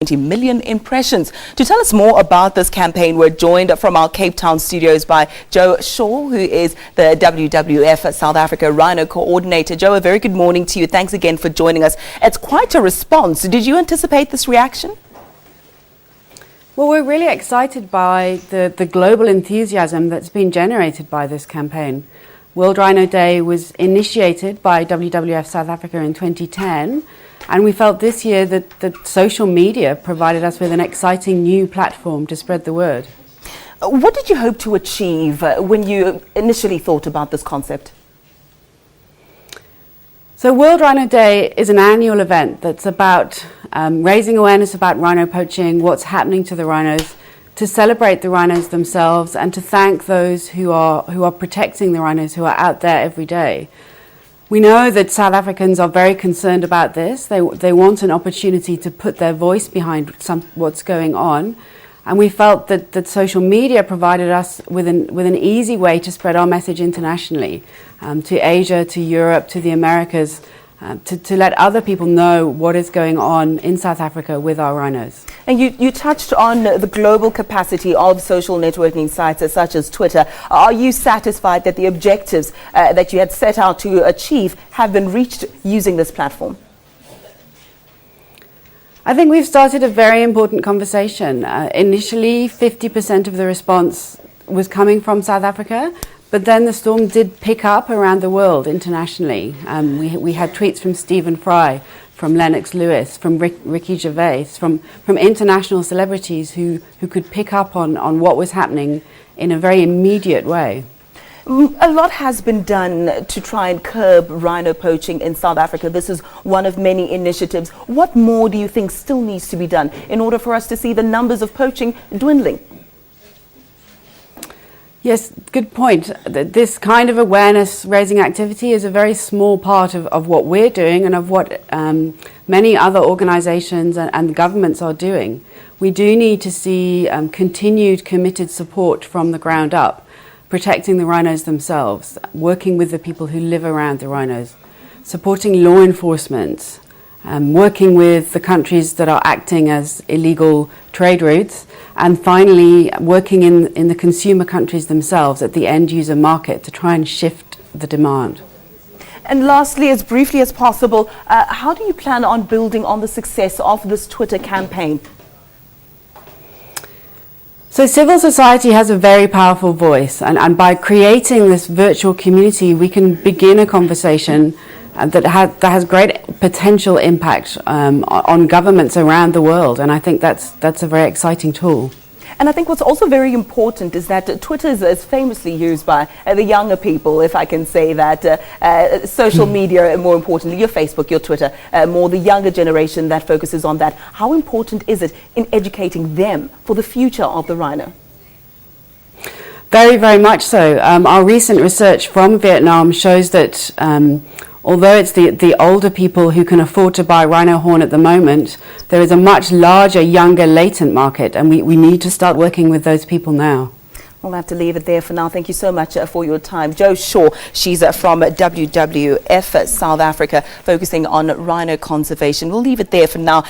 20 million impressions. To tell us more about this campaign, we're joined from our Cape Town studios by Joe Shaw, who is the WWF South Africa Rhino Coordinator. Joe, a very good morning to you. Thanks again for joining us. It's quite a response. Did you anticipate this reaction? Well, we're really excited by the global enthusiasm that's been generated by this campaign. World Rhino Day was initiated by WWF South Africa in 2010. And we felt this year that social media provided us with an exciting new platform to spread the word. What did you hope to achieve when you initially thought about this concept? So World Rhino Day is an annual event that's about raising awareness about rhino poaching, what's happening to the rhinos, to celebrate the rhinos themselves and to thank those who are protecting the rhinos, who are out there every day. We know that South Africans are very concerned about this. They want an opportunity to put their voice behind what's going on. And we felt that social media provided us with an easy way to spread our message internationally, to Asia, to Europe, to the Americas, to let other people know what is going on in South Africa with our rhinos. And you touched on the global capacity of social networking sites such as Twitter. Are you satisfied that the objectives that you had set out to achieve have been reached using this platform? I think we've started a very important conversation. Initially, 50% of the response was coming from South Africa. But then the storm did pick up around the world internationally. We had tweets from Stephen Fry, from Lennox Lewis, from Ricky Gervais, from international celebrities who could pick up on what was happening in a very immediate way. A lot has been done to try and curb rhino poaching in South Africa. This is one of many initiatives. What more do you think still needs to be done in order for us to see the numbers of poaching dwindling? Yes, good point. This kind of awareness-raising activity is a very small part of what we're doing and of what many other organizations and governments are doing. We do need to see continued committed support from the ground up, protecting the rhinos themselves, working with the people who live around the rhinos, supporting law enforcement, working with the countries that are acting as illegal trade routes, and finally working in the consumer countries themselves at the end user market to try and shift the demand. And lastly, as briefly as possible, how do you plan on building on the success of this Twitter campaign? So civil society has a very powerful voice, and by creating this virtual community we can begin a conversation that has great potential impact on governments around the world, and I think that's a very exciting tool. And I think what's also very important is that Twitter is famously used by the younger people, if I can say that. Social media, more importantly, your Facebook, your Twitter, more the younger generation that focuses on that. How important is it in educating them for the future of the rhino? Very, very much so. Our recent research from Vietnam shows that although it's the older people who can afford to buy rhino horn at the moment, there is a much larger, younger, latent market, and we need to start working with those people now. We'll have to leave it there for now. Thank you so much for your time. Joe Shaw, she's from WWF South Africa, focusing on rhino conservation. We'll leave it there for now.